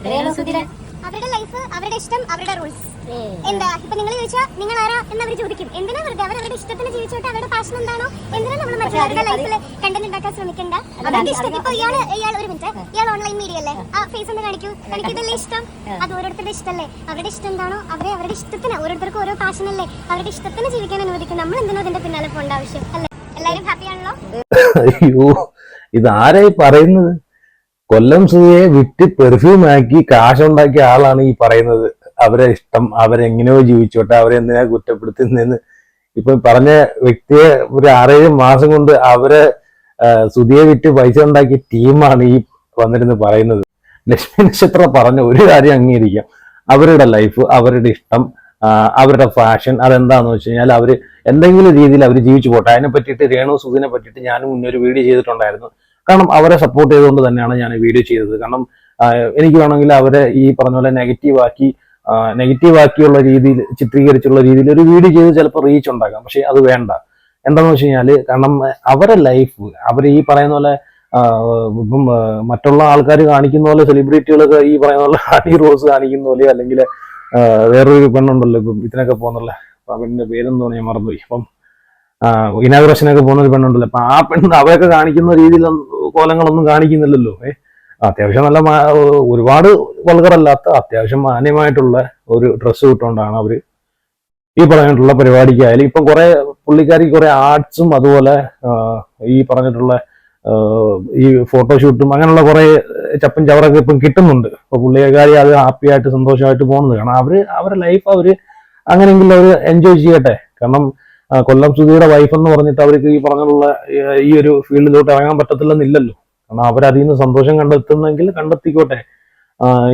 അവരുടെ ലൈഫ്, അവരുടെ ഇഷ്ടം, അവരുടെ റൂൾസ്. എന്താ ഇപ്പൊ നിങ്ങൾ ചോദിച്ചാൽ നിങ്ങൾ ആരാ എന്നവർ ചോദിക്കും. എന്തിനാ വെറുതെ അവരുടെ ഇഷ്ടത്തിന് ജീവിച്ചോട്ടെ, അവരുടെ പാഷൻ എന്താണോ, എന്തിനാ നമ്മൾ മറ്റുള്ളവരുടെ ലൈഫിൽ കണ്ടന്റ് ഉണ്ടാക്കാൻ ശ്രമിക്കണ്ട. അവരുടെ ഇഷ്ടം. ഇപ്പൊ ഇയാൾ ഒരു മിനിറ്റ്, ഇയാൾ ഓൺലൈൻ മീഡിയ അല്ലേ, ആ ഫേസ് ഒന്ന് കാണിക്കൂ, എനിക്കിതല്ലേ ഇഷ്ടം. അത് ഓരോരുത്തരുടെ ഇഷ്ടമല്ലേ, അവരുടെ ഇഷ്ടം എന്താണോ അവരുടെ ഇഷ്ടത്തിന്, ഓരോരുത്തർക്കും ഓരോ പാഷൻ അല്ലേ, അവരുടെ ഇഷ്ടത്തിന് ജീവിക്കാൻ അനുവദിക്കും. നമ്മൾ എന്തിനാ അതിന്റെ പിന്നാലെ പോകേണ്ട ആവശ്യം അല്ലേ? എല്ലാരും ഹാപ്പി ആണല്ലോ. അയ്യോ, ഇതാരായി പറയുന്നത്? കൊല്ലം സുധിയെ വിറ്റ് പെർഫ്യൂം ആക്കി കാശുണ്ടാക്കിയ ആളാണ് ഈ പറയുന്നത്. അവരെ ഇഷ്ടം, അവരെങ്ങനെയോ ജീവിച്ചോട്ടെ, അവരെന്തിനാ കുറ്റപ്പെടുത്തുന്നതെന്ന് ഇപ്പൊ പറഞ്ഞ വ്യക്തിയെ ഒരു 6-7 മാസം കൊണ്ട് അവരെ സുധിയെ വിറ്റ് പൈസ ഉണ്ടാക്കിയ ടീമാണ് ഈ വന്നിരുന്ന് പറയുന്നത്. ലക്ഷ്മി നക്ഷത്ര പറഞ്ഞ ഒരു കാര്യം അംഗീകരിക്കാം, അവരുടെ ലൈഫ്, അവരുടെ ഇഷ്ടം, അവരുടെ ഫാഷൻ, അതെന്താന്ന് വെച്ച് കഴിഞ്ഞാൽ അവര് എന്തെങ്കിലും രീതിയിൽ അവർ ജീവിച്ചു പോട്ടെ. അതിനെ പറ്റിയിട്ട് രേണു സുധിനെ പറ്റിയിട്ട് ഞാനും മുന്നൊരു വീഡിയോ ചെയ്തിട്ടുണ്ടായിരുന്നു. കാരണം അവരെ സപ്പോർട്ട് ചെയ്തുകൊണ്ട് തന്നെയാണ് ഞാൻ വീഡിയോ ചെയ്തത്. കാരണം എനിക്ക് വേണമെങ്കിൽ അവരെ ഈ പറഞ്ഞ പോലെ നെഗറ്റീവ് ആക്കിയുള്ള രീതിയിൽ, ചിത്രീകരിച്ചുള്ള രീതിയിൽ ഒരു വീഡിയോ ചെയ്ത് ചിലപ്പോൾ റീച്ച് ഉണ്ടാക്കാം. പക്ഷെ അത് വേണ്ട. എന്താണെന്ന് വെച്ച് കഴിഞ്ഞാല്, കാരണം അവരെ ലൈഫ്, അവർ ഈ പറയുന്ന പോലെ ഇപ്പം മറ്റുള്ള ആൾക്കാർ കാണിക്കുന്ന പോലെ, സെലിബ്രിറ്റികളൊക്കെ ഈ പറയുന്ന പോലെ ഹണി റോസ് കാണിക്കുന്ന പോലെ, അല്ലെങ്കിൽ വേറൊരു പെണ്ണുണ്ടല്ലോ ഇപ്പം ഇതിനൊക്കെ പോകുന്നുള്ള, അപ്പൊ അവന്റെ പേരെന്തോന്ന് ഞാൻ മറന്നുപോയി. അപ്പം ഇനാഗ്രേഷനൊക്കെ പോകുന്ന ഒരു പെണ്ണുണ്ടല്ലോ, അപ്പൊ ആ പെണ്ണ് അവരൊക്കെ കാണിക്കുന്ന രീതിയിൽ കോലങ്ങളൊന്നും കാണിക്കുന്നില്ലല്ലോ. അത്യാവശ്യം നല്ല ഒരുപാട് വൾഗറല്ലാത്ത അത്യാവശ്യം മാന്യമായിട്ടുള്ള ഒരു ഡ്രസ്സ് ഇട്ടുകൊണ്ടാണ് അവര് ഈ പറഞ്ഞിട്ടുള്ള പരിപാടിക്കായാലും. ഇപ്പം കുറെ പുള്ളിക്കാരിക്ക് കുറെ ആർട്സും അതുപോലെ ഈ പറഞ്ഞിട്ടുള്ള ഈ ഫോട്ടോഷൂട്ടും അങ്ങനെയുള്ള കുറെ ചപ്പും ചവറൊക്കെ ഇപ്പം കിട്ടുന്നുണ്ട്. അപ്പൊ പുള്ളിക്കാരി അത് ഹാപ്പി ആയിട്ട് സന്തോഷമായിട്ട് പോകുന്നത് കാരണം അവരുടെ ലൈഫ് അവര് അങ്ങനെയെങ്കിലും അവർ എൻജോയ് ചെയ്യട്ടെ. കാരണം കൊല്ലം സുധിയുടെ വൈഫ് എന്ന് പറഞ്ഞിട്ട് അവർക്ക് ഈ പറഞ്ഞുള്ള ഈ ഒരു ഫീൽഡിലോട്ട് ഇറങ്ങാൻ പറ്റത്തില്ലെന്നില്ലല്ലോ. കാരണം അവരതിൽ നിന്ന് സന്തോഷം കണ്ടെത്തുന്നെങ്കിൽ കണ്ടെത്തിക്കോട്ടെ.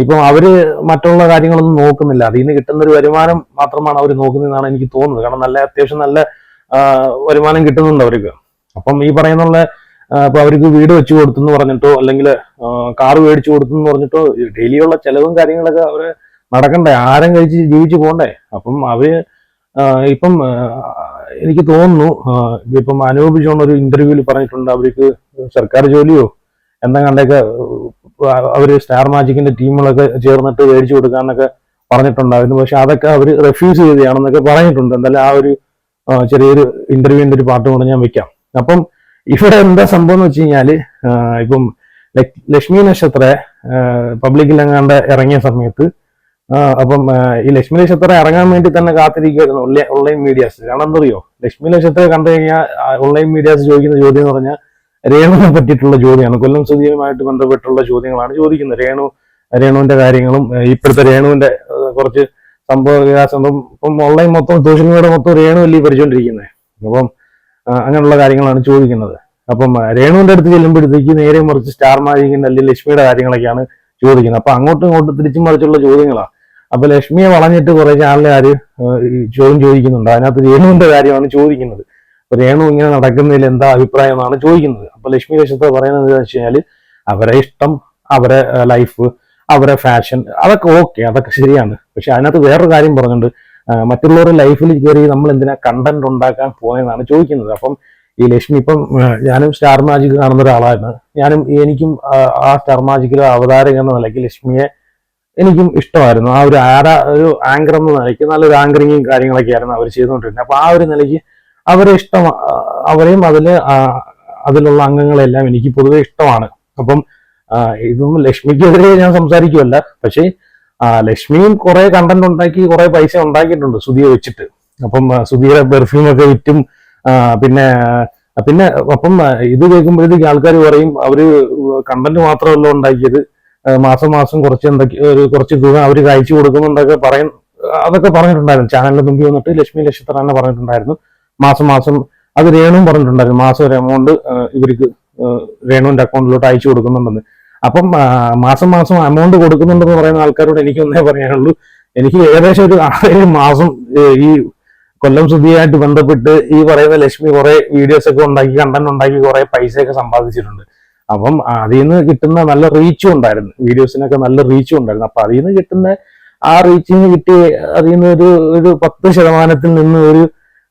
ഇപ്പം അവര് മറ്റുള്ള കാര്യങ്ങളൊന്നും നോക്കുന്നില്ല, അതിൽ നിന്ന് കിട്ടുന്ന ഒരു വരുമാനം മാത്രമാണ് അവർ നോക്കുന്നതെന്നാണ് എനിക്ക് തോന്നുന്നത്. കാരണം അത്യാവശ്യം നല്ല വരുമാനം കിട്ടുന്നുണ്ട് അവർക്ക്. അപ്പം ഈ പറയുന്നുള്ള ഇപ്പൊ അവർക്ക് വീട് വെച്ച് കൊടുത്തെന്ന് പറഞ്ഞിട്ടോ, അല്ലെങ്കിൽ കാറ് മേടിച്ചു കൊടുത്തെന്ന് പറഞ്ഞിട്ടോ, ഡെയിലിയുള്ള ചെലവും കാര്യങ്ങളൊക്കെ അവര് നടക്കണ്ടേ, ആരം കഴിച്ച് ജീവിച്ചു പോകണ്ടേ. അപ്പം അവര് ഇപ്പം എനിക്ക് തോന്നുന്നു, ഇപ്പം അനൂപ് ജോൺ ഒരു ഇന്റർവ്യൂവിൽ പറഞ്ഞിട്ടുണ്ട്, അവർക്ക് സർക്കാർ ജോലിയോ എന്തെങ്കിലൊക്കെ അവര് സ്റ്റാർ മാജിക്കിന്റെ ടീമുകളൊക്കെ ചേർന്നിട്ട് മേടിച്ചു കൊടുക്കാന്നൊക്കെ പറഞ്ഞിട്ടുണ്ടായിരുന്നു. പക്ഷെ അതൊക്കെ അവർ റെഫ്യൂസ് ചെയ്തതാണെന്നൊക്കെ പറഞ്ഞിട്ടുണ്ട്. എന്തായാലും ആ ഒരു ചെറിയൊരു ഇന്റർവ്യൂവിന്റെ ഒരു പാർട്ട് കൂടെ ഞാൻ വെക്കാം. അപ്പം ഇവിടെ എന്താ സംഭവം എന്ന് വെച്ച് കഴിഞ്ഞാല്, ഇപ്പം ലക്ഷ്മി നക്ഷത്ര പബ്ലിക്കിൽ എങ്ങാണ്ട് ഇറങ്ങിയ സമയത്ത്, അപ്പം ഈ ലക്ഷ്മി നക്ഷത്ര ഇറങ്ങാൻ വേണ്ടി തന്നെ കാത്തിരിക്കുമായിരുന്നു ഓൺലൈൻ മീഡിയാസ്. കാരണം എന്തറിയോ, ലക്ഷ്മി നക്ഷത്ര കണ്ടു കഴിഞ്ഞാൽ ഓൺലൈൻ മീഡിയാസ് ചോദിക്കുന്ന ചോദ്യം എന്ന് പറഞ്ഞാൽ രേണുവിനെ പറ്റിയിട്ടുള്ള ചോദ്യമാണ്. കൊല്ലം സുധിയുമായിട്ട് ബന്ധപ്പെട്ടുള്ള ചോദ്യങ്ങളാണ് ചോദിക്കുന്നത്. രേണുവിന്റെ കാര്യങ്ങളും ഇപ്പോഴത്തെ രേണുവിന്റെ കുറച്ച് സംഭവ വികാസം, ഇപ്പം ഓൺലൈൻ മൊത്തം സോഷ്യൽ മീഡിയ മൊത്തം രേണു അല്ലേ പഠിച്ചുകൊണ്ടിരിക്കുന്നത്. അപ്പം അങ്ങനെയുള്ള കാര്യങ്ങളാണ് ചോദിക്കുന്നത്. അപ്പം രേണുവിന്റെ അടുത്ത് ചെല്ലുമ്പോഴത്തേക്ക് നേരെ മറിച്ച് സ്റ്റാർ മാജിക്കിന്റെ അല്ലെങ്കിൽ ലക്ഷ്മിയുടെ കാര്യങ്ങളൊക്കെയാണ് ചോദിക്കുന്നത്. അപ്പൊ അങ്ങോട്ടും ഇങ്ങോട്ടും തിരിച്ചും മറിച്ചുള്ള ചോദ്യങ്ങളാണ്. അപ്പൊ ലക്ഷ്മിയെ വളഞ്ഞിട്ട് കുറെ ചാനലുകാര് ചോദ്യം ചോദിക്കുന്നുണ്ട്. അതിനകത്ത് രേണുവിന്റെ കാര്യമാണ് ചോദിക്കുന്നത്. അപ്പൊ രേണു ഇങ്ങനെ നടക്കുന്നതിൽ എന്താ അഭിപ്രായമാണ് ചോദിക്കുന്നത്. അപ്പൊ ലക്ഷ്മി നക്ഷത്ര പറയുന്നത് എന്താ വെച്ച് കഴിഞ്ഞാല്, അവരെ ഇഷ്ടം, അവരെ ലൈഫ്, അവരെ ഫാഷൻ, അതൊക്കെ ഓക്കെ, അതൊക്കെ ശരിയാണ്. പക്ഷെ അതിനകത്ത് വേറൊരു കാര്യം പറഞ്ഞിട്ടുണ്ട്, മറ്റുള്ളവരുടെ ലൈഫിൽ കയറി നമ്മൾ എന്തിനാ കണ്ടന്റ് ഉണ്ടാക്കാൻ പോയെന്നാണ് ചോദിക്കുന്നത്. അപ്പം ഈ ലക്ഷ്മി, ഇപ്പം ഞാനും സ്റ്റാർ മാജിക് കാണുന്ന ഒരാളാണ്. എനിക്കും ആ സ്റ്റാർ മാജിക്കിലെ അവതാരക എന്ന നിലയ്ക്ക് ലക്ഷ്മിയെ എനിക്കും ഇഷ്ടമായിരുന്നു. ആ ഒരു ആങ്കർ എന്ന നിലയ്ക്ക് നല്ലൊരു ആങ്കറിങ്ങും കാര്യങ്ങളൊക്കെ ആയിരുന്നു അവർ ചെയ്തുകൊണ്ടിരുന്നത്. അപ്പൊ ആ ഒരു നിലയ്ക്ക് അവരെ ഇഷ്ടം, അവരെയും അതിലുള്ള അംഗങ്ങളെല്ലാം എനിക്ക് പൊതുവെ ഇഷ്ടമാണ്. അപ്പം ഇതൊന്നും ലക്ഷ്മിക്കെതിരെ ഞാൻ സംസാരിക്കുമല്ല. പക്ഷേ ലക്ഷ്മിയും കുറെ കണ്ടന്റ് ഉണ്ടാക്കി കുറെ പൈസ ഉണ്ടാക്കിയിട്ടുണ്ട് സുധിയെ വെച്ചിട്ട്. അപ്പം സുധിയുടെ പെർഫ്യൂമൊക്കെ വിറ്റും പിന്നെ അപ്പം ഇത് കേൾക്കുമ്പോഴത്തേക്ക് ആൾക്കാർ പറയും അവര് കണ്ടന്റ് മാത്രമല്ല ഉണ്ടാക്കിയത്, മാസം കുറച്ച് തുക അവർ കഴിച്ചു കൊടുക്കുന്നുണ്ടൊക്കെ അതൊക്കെ പറഞ്ഞിട്ടുണ്ടായിരുന്നു. ചാനലിന് മുമ്പ് വന്നിട്ട് ലക്ഷ്മി നക്ഷത്ര തന്നെ പറഞ്ഞിട്ടുണ്ടായിരുന്നു. മാസം അത് രേണുവും പറഞ്ഞിട്ടുണ്ടായിരുന്നു, മാസം ഒരു എമൗണ്ട് ഇവർക്ക് രേണുവിന്റെ അക്കൗണ്ടിലോട്ട് അയച്ചു കൊടുക്കുന്നുണ്ടെന്ന്. അപ്പം മാസം എമൗണ്ട് കൊടുക്കുന്നുണ്ടെന്ന് പറയുന്ന ആൾക്കാരോട് എനിക്ക് ഒന്നേ പറയാനുള്ളൂ, എനിക്ക് ഏകദേശം ഒരു 6 മാസം ഈ കൊല്ലം സുധിയായിട്ട് ബന്ധപ്പെട്ട് ഈ പറയുന്ന ലക്ഷ്മി കുറെ വീഡിയോസ് ഒക്കെ ഉണ്ടാക്കി, കണ്ടന്റ് ഉണ്ടാക്കി, കുറെ പൈസയൊക്കെ സമ്പാദിച്ചിട്ടുണ്ട്. അപ്പം അതിൽ നിന്ന് കിട്ടുന്ന നല്ല റീച്ചും ഉണ്ടായിരുന്നു, വീഡിയോസിനൊക്കെ നല്ല റീച്ചും ഉണ്ടായിരുന്നു. അപ്പൊ അതിൽ നിന്ന് കിട്ടുന്ന ആ റീച്ചിന് കിട്ടി അതിൽ നിന്ന് ഒരു 10% നിന്ന് ഒരു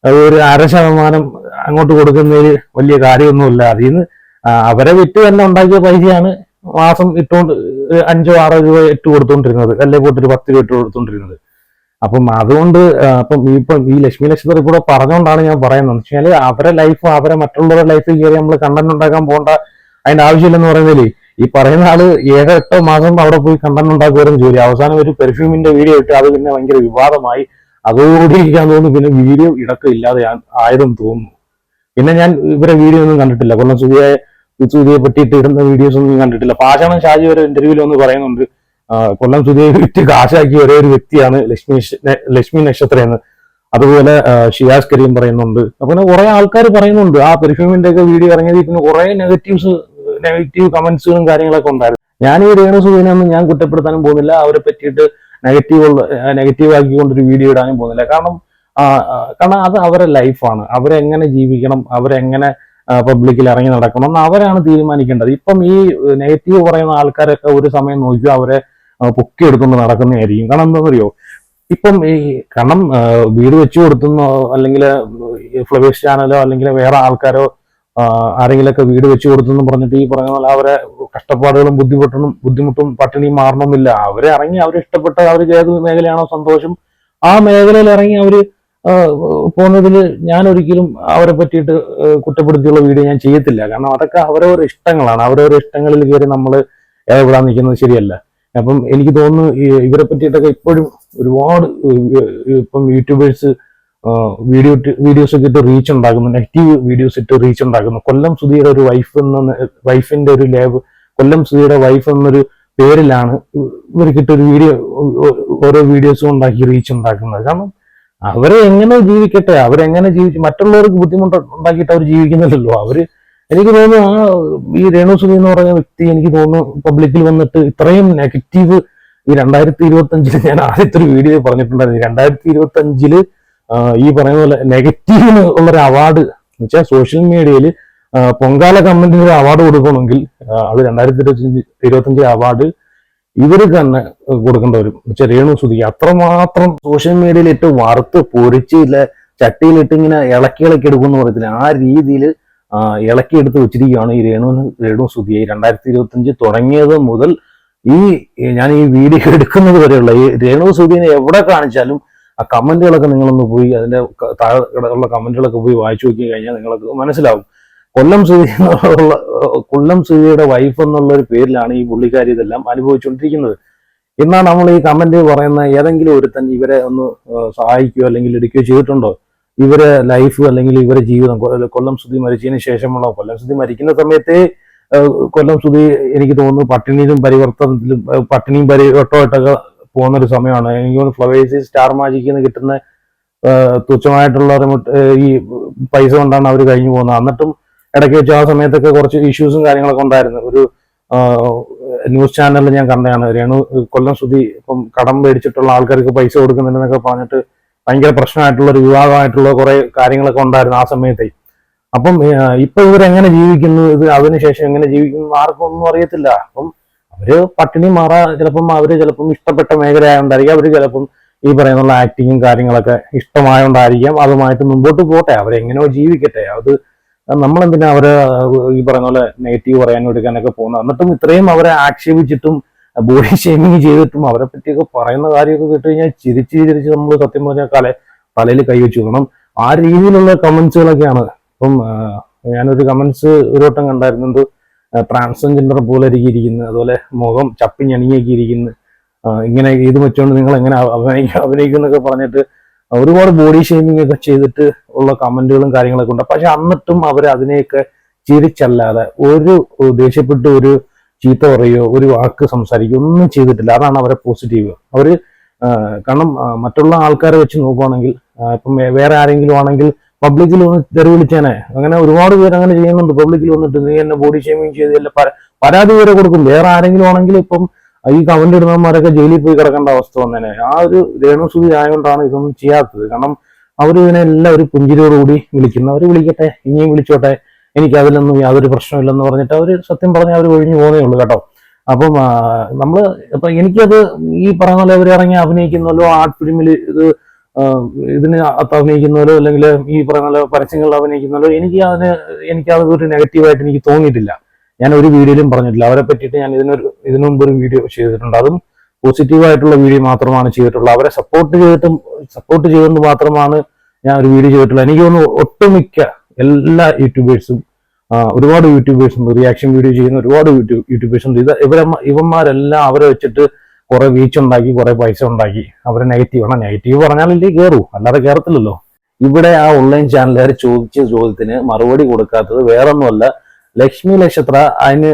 0.5% അങ്ങോട്ട് കൊടുക്കുന്നതിൽ വലിയ കാര്യമൊന്നുമില്ല. അതിൽ നിന്ന് അവരെ വിറ്റ് തന്നെ ഉണ്ടാക്കിയ പൈസയാണ് മാസം ഇട്ടുകൊണ്ട് 5-6 രൂപ ഇട്ട് കൊടുത്തോണ്ടിരുന്നത്, അല്ലെ പോയിട്ടൊരു 10 രൂപ ഇട്ട് കൊടുത്തോണ്ടിരുന്നത്. അപ്പം അതുകൊണ്ട് ഇപ്പം ഈ ലക്ഷ്മി നക്ഷത്രം കൂടെ പറഞ്ഞുകൊണ്ടാണ് ഞാൻ പറയുന്നത്. വെച്ചാൽ അവരെ ലൈഫ്, അവരെ മറ്റുള്ളവരുടെ ലൈഫിൽ കയറി നമ്മൾ കണ്ടന്റ് ഉണ്ടാക്കാൻ പോകേണ്ട അതിന്റെ ആവശ്യമില്ലെന്ന് പറയുന്നതിൽ ഈ പറയുന്ന ആള് 7-8 മാസം അവിടെ പോയി കണ്ടന്റ് ഉണ്ടാക്കുമായിരുന്നു ജോലി. അവസാനം ഒരു പെർഫ്യൂമിന്റെ വീഡിയോ ഇട്ട് അത് പിന്നെ ഭയങ്കര വിവാദമായി. അതോടുകൂടി ഇരിക്കാൻ തോന്നുന്നു പിന്നെ വീഡിയോ ഇടക്കം ഇല്ലാതെ ആയതെന്ന് തോന്നുന്നു. പിന്നെ ഞാൻ ഇവരെ വീഡിയോ ഒന്നും കണ്ടിട്ടില്ല. കൊല്ലം സുധിയെ പറ്റിയിട്ട് ഇടുന്ന വീഡിയോസ് ഒന്നും കണ്ടിട്ടില്ല. പാഷാണം ഷാജി ഒരു ഇന്റർവ്യൂവിൽ ഒന്ന് പറയുന്നുണ്ട്, കൊല്ലം സുധിയെ വിറ്റ് കാശാക്കിയ ഒരേ ഒരു വ്യക്തിയാണ് ലക്ഷ്മി നക്ഷത്രം എന്ന്. അതുപോലെ ഷിയാസ് കരീം പറയുന്നുണ്ട്. പിന്നെ കുറെ ആൾക്കാർ പറയുന്നുണ്ട് ആ പെർഫ്യൂമിന്റെ ഒക്കെ വീഡിയോ ഇറങ്ങിയത് പിന്നെ കുറെ നെഗറ്റീവ് കമന്റ്സുകളും കാര്യങ്ങളൊക്കെ ഉണ്ടായിരുന്നു. ഞാൻ ഈ രേണു സുധീനൊന്നും ഞാൻ കുറ്റപ്പെടുത്താനും പോകുന്നില്ല, അവരെ പറ്റിയിട്ട് നെഗറ്റീവ് ആക്കിക്കൊണ്ടൊരു വീഡിയോ ഇടാനും പോകുന്നില്ല. കാരണം അത് അവരുടെ ലൈഫാണ്. അവരെങ്ങനെ ജീവിക്കണം, അവരെങ്ങനെ പബ്ലിക്കിൽ ഇറങ്ങി നടക്കണം എന്ന് അവരാണ് തീരുമാനിക്കേണ്ടത്. ഇപ്പം ഈ നെഗറ്റീവ് പറയുന്ന ആൾക്കാരൊക്കെ ഒരു സമയം നോക്കിയോ അവരെ പൊക്കിയെടുത്തുകൊണ്ട് നടക്കുന്നതായിരിക്കും. കാരണം എന്താണെന്ന് അറിയോ, ഇപ്പം കാരണം വീട് വെച്ചു കൊടുത്തുന്നോ അല്ലെങ്കിൽ ഫ്ലവേഴ്സ് ചാനലോ അല്ലെങ്കിൽ വേറെ ആൾക്കാരോ ആരെങ്കിലൊക്കെ വീട് വെച്ചു കൊടുത്തെന്ന് പറഞ്ഞിട്ട് ഈ പറയുന്ന പോലെ അവരെ കഷ്ടപ്പാടുകളും ബുദ്ധിമുട്ടും പട്ടിണിയും മാറണമെന്നില്ല. അവരെ ഇറങ്ങി അവരെ ഇഷ്ടപ്പെട്ട അവർക്ക് ഏത് മേഖലയാണോ സന്തോഷം ആ മേഖലയിൽ ഇറങ്ങി അവര് പോകുന്നതിൽ ഞാൻ ഒരിക്കലും അവരെ പറ്റിയിട്ട് കുറ്റപ്പെടുത്തിയുള്ള വീഡിയോ ഞാൻ ചെയ്യത്തില്ല. കാരണം അതൊക്കെ അവരവരുടെ ഇഷ്ടങ്ങളാണ്. അവരവരുടെ ഇഷ്ടങ്ങളിൽ കയറി നമ്മൾ ഇടപെടാൻ നിൽക്കുന്നത് ശരിയല്ല. അപ്പം എനിക്ക് തോന്നുന്നു ഇവരെ പറ്റിയിട്ടൊക്കെ ഇപ്പോഴും ഒരുപാട് ഇപ്പം യൂട്യൂബേഴ്സ് വീഡിയോസ് ഒക്കെ ഇട്ട് റീച്ച് ഉണ്ടാക്കുന്നു, നെഗറ്റീവ് വീഡിയോസ് ഇട്ട് റീച്ച് ഉണ്ടാക്കുന്നു. കൊല്ലം സുധിയുടെ ഒരു വൈഫിന്റെ ഒരു ലേബ്, കൊല്ലം സുധിയുടെ വൈഫ് എന്നൊരു പേരിലാണ് ഇവർക്കിട്ടൊരു ഓരോ വീഡിയോസും ഉണ്ടാക്കി റീച്ച് ഉണ്ടാക്കുന്നത്. കാരണം അവരെ എങ്ങനെ ജീവിക്കട്ടെ, അവരെങ്ങനെ ജീവിച്ച് മറ്റുള്ളവർക്ക് ബുദ്ധിമുട്ട് ഉണ്ടാക്കിയിട്ട് അവർ ജീവിക്കുന്നില്ലല്ലോ. എനിക്ക് തോന്നുന്നു ഈ രേണു സുധി എന്ന് പറഞ്ഞ വ്യക്തി എനിക്ക് തോന്നുന്നു പബ്ലിക്കിൽ വന്നിട്ട് ഇത്രയും നെഗറ്റീവ് ഈ 2025 ഞാൻ ആദ്യത്തെ ഒരു വീഡിയോ പറഞ്ഞിട്ടുണ്ടായിരുന്നു. 2025 ഈ പറയുന്ന പോലെ നെഗറ്റീവിന് ഉള്ളൊരു അവാർഡ് എന്ന് വെച്ചാൽ സോഷ്യൽ മീഡിയയിൽ പൊങ്കാല കമന്റിന് ഒരു അവാർഡ് കൊടുക്കണമെങ്കിൽ അത് 2025 അവാർഡ് ഇവർക്ക് തന്നെ കൊടുക്കേണ്ട വരും. വെച്ചാൽ രേണു സുധിക്ക് അത്രമാത്രം സോഷ്യൽ മീഡിയയിൽ ഇട്ട് വറുത്ത് പൊരിച്ചില്ല ചട്ടിയിലിട്ട് ഇങ്ങനെ ഇളക്കി എടുക്കുമെന്ന് പറയത്തില്ല, ആ രീതിയിൽ ഇളക്കിയെടുത്ത് വെച്ചിരിക്കുകയാണ് ഈ രേണു സുധിയെ. 2025 തുടങ്ങിയത് മുതൽ ഞാൻ ഈ വീഡിയോ എടുക്കുന്നത് വരെയുള്ള ഈ രേണു സുധീനെ എവിടെ കാണിച്ചാലും ആ കമന്റുകളൊക്കെ നിങ്ങളൊന്ന് പോയി അതിന്റെ താഴെ ഉള്ള കമന്റുകളൊക്കെ പോയി വായിച്ചു നോക്കി കഴിഞ്ഞാൽ നിങ്ങൾക്ക് മനസ്സിലാവും. കൊല്ലം സുധിയുടെ വൈഫ് എന്നുള്ള ഒരു പേരിലാണ് ഈ പുള്ളിക്കാരി ഇതെല്ലാം അനുഭവിച്ചുകൊണ്ടിരിക്കുന്നത്. എന്നാൽ നമ്മൾ ഈ കമന്റ് പറയുന്ന ഏതെങ്കിലും ഒരുത്തൻ ഇവരെ ഒന്ന് സഹായിക്കുകയോ അല്ലെങ്കിൽ എടുക്കുകയോ ചെയ്തിട്ടുണ്ടോ? ഇവരെ ലൈഫ് അല്ലെങ്കിൽ ഇവരെ ജീവിതം കൊല്ലം സുധി മരിച്ചതിന് ശേഷമുള്ള കൊല്ലം സുധി മരിക്കുന്ന സമയത്തെ കൊല്ലം സുധി എനിക്ക് തോന്നുന്നു പട്ടിണിയും പരിവട്ടമായിട്ടൊക്കെ പോകുന്ന ഒരു സമയമാണ്. എനിക്ക് തോന്നുന്നു ഫ്ലവേഴ്സ് സ്റ്റാർ മാജിക്കിൽ നിന്ന് കിട്ടുന്ന തുച്ഛമായിട്ടുള്ള ഈ പൈസ കൊണ്ടാണ് അവർ കഴിഞ്ഞു പോകുന്നത്. എന്നിട്ടും ഇടയ്ക്ക് വെച്ച് ആ സമയത്തൊക്കെ കുറച്ച് ഇഷ്യൂസും കാര്യങ്ങളൊക്കെ ഉണ്ടായിരുന്നു. ഒരു ന്യൂസ് ചാനലിൽ ഞാൻ കണ്ടതാണ് കൊല്ലം സുധി ഇപ്പം കടം മേടിച്ചിട്ടുള്ള ആൾക്കാർക്ക് പൈസ കൊടുക്കുന്നുണ്ടെന്നൊക്കെ പറഞ്ഞിട്ട് ഭയങ്കര പ്രശ്നമായിട്ടുള്ള ഒരു വിവാദമായിട്ടുള്ള കുറെ കാര്യങ്ങളൊക്കെ ഉണ്ടായിരുന്നു ആ സമയത്തെ. അപ്പം ഇപ്പൊ ഇവരെങ്ങനെ ജീവിക്കുന്നു, ഇത് അതിനുശേഷം എങ്ങനെ ജീവിക്കുന്നു ആർക്കും ഒന്നും അറിയത്തില്ല. അപ്പം അവര് പട്ടിണി ചിലപ്പം ഇഷ്ടപ്പെട്ട മേഖലയായോണ്ടായിരിക്കും, അവര് ചിലപ്പം ഈ പറയുന്നുള്ള ആക്ടിങ്ങും കാര്യങ്ങളൊക്കെ ഇഷ്ടമായോണ്ടായിരിക്കാം. അതുമായിട്ട് മുമ്പോട്ട് പോട്ടെ, അവരെങ്ങനെയോ ജീവിക്കട്ടെ. അത് നമ്മളെന്തിനാ അവരെ ഈ പറയുന്ന പോലെ നെഗറ്റീവ് പറയാനും എടുക്കാനൊക്കെ പോകുന്നത്? എന്നിട്ടും ഇത്രയും അവരെ ആക്ഷേപിച്ചിട്ടും ബോഡി ഷേമിങ് ചെയ്തിട്ടും അവരെ പറ്റിയൊക്കെ പറയുന്ന കാര്യമൊക്കെ കേട്ട് കഴിഞ്ഞാൽ ചിരിച്ച് നമ്മൾ സത്യം പറഞ്ഞാൽ തലയിൽ കൈവച്ചു. കാരണം ആ രീതിയിലുള്ള കമന്റ്സുകളൊക്കെയാണ്. ഇപ്പം ഞാനൊരു കമന്റ്സ് ഒരു വട്ടം കണ്ടായിരുന്നു, ട്രാൻസ്ജെൻഡർ പോലെ ഇരിക്കുന്നത്, അതുപോലെ മുഖം ചപ്പിഞ്ഞണിയൊക്കെ ഇരിക്കുന്നു, ഇങ്ങനെ ഇത് വെച്ചുകൊണ്ട് നിങ്ങൾ എങ്ങനെ അഭിനയിക്കുന്നൊക്കെ പറഞ്ഞിട്ട് ഒരുപാട് ബോഡി ഷേമിംഗ് ഒക്കെ ചെയ്തിട്ട് ഉള്ള കമന്റുകളും കാര്യങ്ങളൊക്കെ ഉണ്ട്. പക്ഷെ എന്നിട്ടും അവർ അതിനെയൊക്കെ ചിരിച്ചല്ലാതെ ദേഷ്യപ്പെട്ട് ഒരു ചീത്ത പറയുകയോ ഒരു വാക്ക് സംസാരിക്കുകയോ ഒന്നും ചെയ്തിട്ടില്ല. അതാണ് അവരെ പോസിറ്റീവ്. അവര് കാരണം മറ്റുള്ള ആൾക്കാരെ വെച്ച് നോക്കുകയാണെങ്കിൽ ഇപ്പം വേറെ ആരെങ്കിലും ആണെങ്കിൽ പബ്ലിക്കിൽ വന്ന് തെറി വിളിച്ചേനെ. അങ്ങനെ ഒരുപാട് പേര് അങ്ങനെ ചെയ്യുന്നുണ്ട്. പബ്ലിക്കിൽ വന്നിട്ട് നീ എന്നെ ബോഡി ഷേമിങ് ചെയ്തല്ല പരാതി വരെ കൊടുക്കും. വേറെ ആരെങ്കിലും ആണെങ്കിൽ ഇപ്പം ഈ കമന്റ് ഇടുന്നവന്മാരൊക്കെ ജയിലിൽ പോയി കിടക്കേണ്ട അവസ്ഥ വന്നേനെ. ആ ഒരു രേണു സുധി ആയതുകൊണ്ടാണ് ഇതൊന്നും ചെയ്യാത്തത്. കാരണം അവർ ഇതിനെല്ലാം ഒരു പുഞ്ചിരിയോടുകൂടി വിളിക്കുന്നു. അവർ വിളിക്കട്ടെ, ഇനിയും വിളിച്ചോട്ടെ, എനിക്ക് അതിലൊന്നും യാതൊരു പ്രശ്നമില്ലെന്ന് പറഞ്ഞിട്ട് അവർ സത്യം പറഞ്ഞാൽ അവർ ഒഴിഞ്ഞു പോകുന്നേ ഉള്ളൂ കേട്ടോ. അപ്പം എനിക്കത് ഈ പറയുന്ന പോലെ അവർ ഇറങ്ങി അഭിനയിക്കുന്നല്ലോ, ആർട്ട് ഫിലിമിൽ ഇതിന് അഭിനയിക്കുന്നല്ലോ അല്ലെങ്കിൽ ഈ പറയുന്ന പോലെ പരസ്യങ്ങളിൽ അഭിനയിക്കുന്നല്ലോ, എനിക്കത് ഒരു നെഗറ്റീവായിട്ട് എനിക്ക് തോന്നിയിട്ടില്ല. ഞാൻ ഒരു വീഡിയോയിലും പറഞ്ഞിട്ടില്ല. അവരെ പറ്റിയിട്ട് ഞാൻ ഇതിനു മുമ്പ് ഒരു വീഡിയോ ചെയ്തിട്ടുണ്ട്. അതും പോസിറ്റീവായിട്ടുള്ള വീഡിയോ മാത്രമാണ് ചെയ്തിട്ടുള്ളത്. അവരെ സപ്പോർട്ട് ചെയ്തുകൊണ്ട് മാത്രമാണ് ഞാൻ ഒരു വീഡിയോ ചെയ്തിട്ടുള്ളത്. എനിക്ക് തോന്നുന്നു ഒട്ടുമിക്ക എല്ലാ യൂട്യൂബേഴ്സും ഒരുപാട് യൂട്യൂബേഴ്സ് ഉണ്ട്, റിയാക്ഷൻ വീഡിയോ ചെയ്യുന്ന ഒരുപാട് യൂട്യൂബേഴ്സ് ഉണ്ട്. ഇവന്മാരെല്ലാം അവരെ വെച്ചിട്ട് കുറെ റീച്ച് ഉണ്ടാക്കി, കുറെ പൈസ ഉണ്ടാക്കി. അവരെ നെഗറ്റീവ് പറഞ്ഞാലല്ലേ കയറൂ, അല്ലാതെ കയറത്തില്ലല്ലോ. ഇവിടെ ആ ഓൺലൈൻ ചാനലുകാർ ചോദിച്ച ചോദ്യത്തിന് മറുപടി കൊടുക്കാത്തത് വേറൊന്നുമല്ല, ലക്ഷ്മി നക്ഷത്ര അതിന്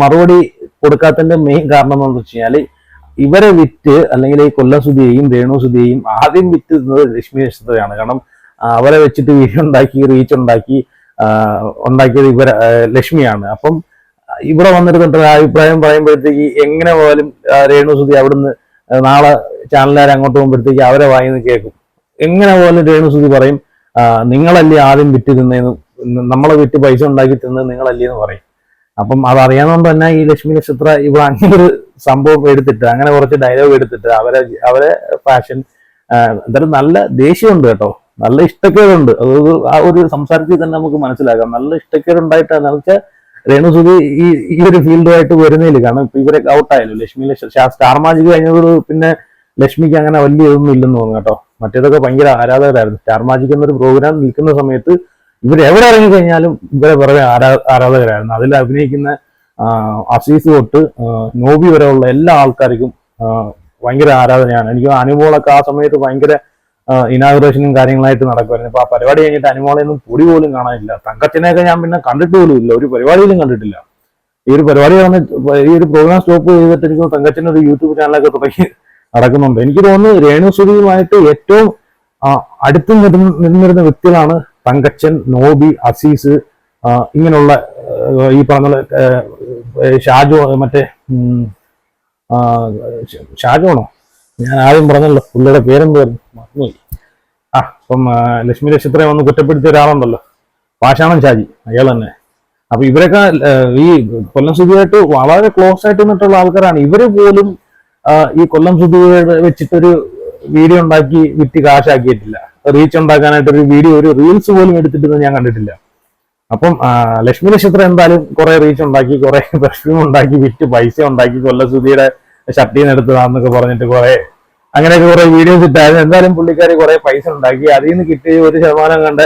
മറുപടി കൊടുക്കാത്തതിന്റെ മെയിൻ കാരണം എന്താണെന്ന് വെച്ച് കഴിഞ്ഞാല് ഇവരെ വിറ്റ്, അല്ലെങ്കിൽ ഈ കൊല്ലം സുധിയെയും രേണു സുധിയെയും ആദ്യം വിറ്റ് തിന്നത് ലക്ഷ്മി നക്ഷത്രയാണ്. കാരണം അവരെ വെച്ചിട്ട് വീഡിയോ ഉണ്ടാക്കി, റീച്ച് ഉണ്ടാക്കിയത് ലക്ഷ്മിയാണ്. അപ്പം ഇവിടെ വന്നിരുന്നിട്ട് അഭിപ്രായം പറയുമ്പോഴത്തേക്ക് എങ്ങനെ പോയാലും രേണു സുധി അവിടുന്ന് നാളെ ചാനലുകാർ അങ്ങോട്ട് പോകുമ്പോഴത്തേക്ക് അവരെ വായിന്ന് കേൾക്കും. എങ്ങനെ പോലും രേണു സുധി പറയും, നിങ്ങളല്ലേ ആദ്യം വിറ്റ് തിന്നേന്ന്, നമ്മളെ വിറ്റ് പൈസ ഉണ്ടാക്കി തിന്നത് നിങ്ങളല്ലേ എന്ന് പറയും. അപ്പം അതറിയാവുന്നതുകൊണ്ട് തന്നെ ഈ ലക്ഷ്മി നക്ഷത്ര ഇവിടെ അങ്ങനെ ഒരു സംഭവം എടുത്തിട്ട്, അങ്ങനെ കുറച്ച് ഡയലോഗ് എടുത്തിട്ട് അവരെ ഫാഷൻ എന്തായാലും നല്ല ദേഷ്യമുണ്ട് കേട്ടോ, നല്ല ഇഷ്ടക്കേടുണ്ട്. അത് ആ ഒരു സംസാരത്തിൽ തന്നെ നമുക്ക് മനസ്സിലാക്കാം. നല്ല ഇഷ്ടക്കേടുണ്ടായിട്ടാണ് വെച്ചാൽ രേണു സുധി ഈ ഒരു ഫീൽഡുമായിട്ട് വരുന്നതിൽ. കാരണം ഇപ്പൊ ഇവരെ ഔട്ടായാലും ലക്ഷ്മി സ്റ്റാർ മാജിക് കഴിഞ്ഞതോട് പിന്നെ ലക്ഷ്മിക്ക് അങ്ങനെ വലിയ ഇതൊന്നും ഇല്ലെന്ന് തോന്നുന്നു കേട്ടോ. മറ്റേതൊക്കെ ഭയങ്കര ആരാധകരായിരുന്നു. സ്റ്റാർ മാജിക് എന്നൊരു പ്രോഗ്രാം നിൽക്കുന്ന സമയത്ത് ഇവരെവിടെ ഇറങ്ങിക്കഴിഞ്ഞാലും ഇവരെ വെറുതെ ആരാധകരായിരുന്നു. അതിൽ അഭിനയിക്കുന്ന അസീസ് തൊട്ട് നോബി വരെയുള്ള എല്ലാ ആൾക്കാർക്കും ഭയങ്കര ആരാധനയാണ്. എനിക്ക് അനുമോളൊക്കെ ആ സമയത്ത് ഭയങ്കര ഇനാഗുറേഷനും കാര്യങ്ങളായിട്ട് നടക്കുമായിരുന്നു. ഇപ്പൊ ആ പരിപാടി കഴിഞ്ഞിട്ട് അനുമോളെയൊന്നും പൊടി പോലും കാണാനില്ല. തങ്കച്ചനെയൊക്കെ ഞാൻ പിന്നെ കണ്ടിട്ട് പോലും ഇല്ല, ഒരു പരിപാടിയിലും കണ്ടിട്ടില്ല. ഈ ഒരു പരിപാടി ഈ ഒരു പ്രോഗ്രാം സ്റ്റോപ്പ് ചെയ്തിട്ട് എനിക്ക് തങ്കച്ചൻ ഒരു യൂട്യൂബ് ചാനലൊക്കെ തുടങ്ങി നടക്കുന്നുണ്ട്. എനിക്ക് തോന്നുന്നു രേണു സുധിയുമായിട്ട് ഏറ്റവും അടുത്ത് നിന്നിരുന്ന വ്യക്തികളാണ് തങ്കച്ചൻ, നോബി, അസീസ്, ഇങ്ങനെയുള്ള ഈ പറഞ്ഞ ഷാജോ, മറ്റേ ഷാജോണോ, ഞാൻ ആദ്യം പറഞ്ഞല്ലോ, പുള്ളിയുടെ പേരെന്തായിരുന്നു മറന്നുപോയി. ഇപ്പം ലക്ഷ്മി നക്ഷത്രയെ വന്ന് കുറ്റപ്പെടുത്തിയ ഒരാളുണ്ടല്ലോ, പാഷാണം ഷാജി, അയാൾ തന്നെ. അപ്പൊ ഇവരൊക്കെ ഈ കൊല്ലം സുധിയായിട്ട് വളരെ ക്ലോസ് ആയിട്ട് നിന്നിട്ടുള്ള ആൾക്കാരാണ്. ഇവര് പോലും ഈ കൊല്ലം സുധിയുടെ വെച്ചിട്ടൊരു വീഡിയോ ഉണ്ടാക്കി വിറ്റ് കാശാക്കിയിട്ടില്ല. റീച്ച് ഉണ്ടാക്കാനായിട്ട് ഒരു വീഡിയോ, ഒരു റീൽസ് പോലും എടുത്തിട്ട് ഞാൻ കണ്ടിട്ടില്ല. അപ്പം ലക്ഷ്മി നക്ഷത്രം എന്തായാലും കുറെ റീച്ച് ഉണ്ടാക്കി, കുറെ പെർഫ്യൂം ഉണ്ടാക്കി, വിറ്റ് പൈസ ഉണ്ടാക്കി, കൊല്ലം സുധിയുടെ ഷർട്ടീന്ന് എടുത്തതാന്നൊക്കെ പറഞ്ഞിട്ട് അങ്ങനെയൊക്കെ കുറെ വീഡിയോസ് ഇട്ടായിരുന്നു. എന്തായാലും പുള്ളിക്കാരി കുറെ പൈസ ഉണ്ടാക്കി. അതിൽ നിന്ന് കിട്ടിയ 1% കണ്ട്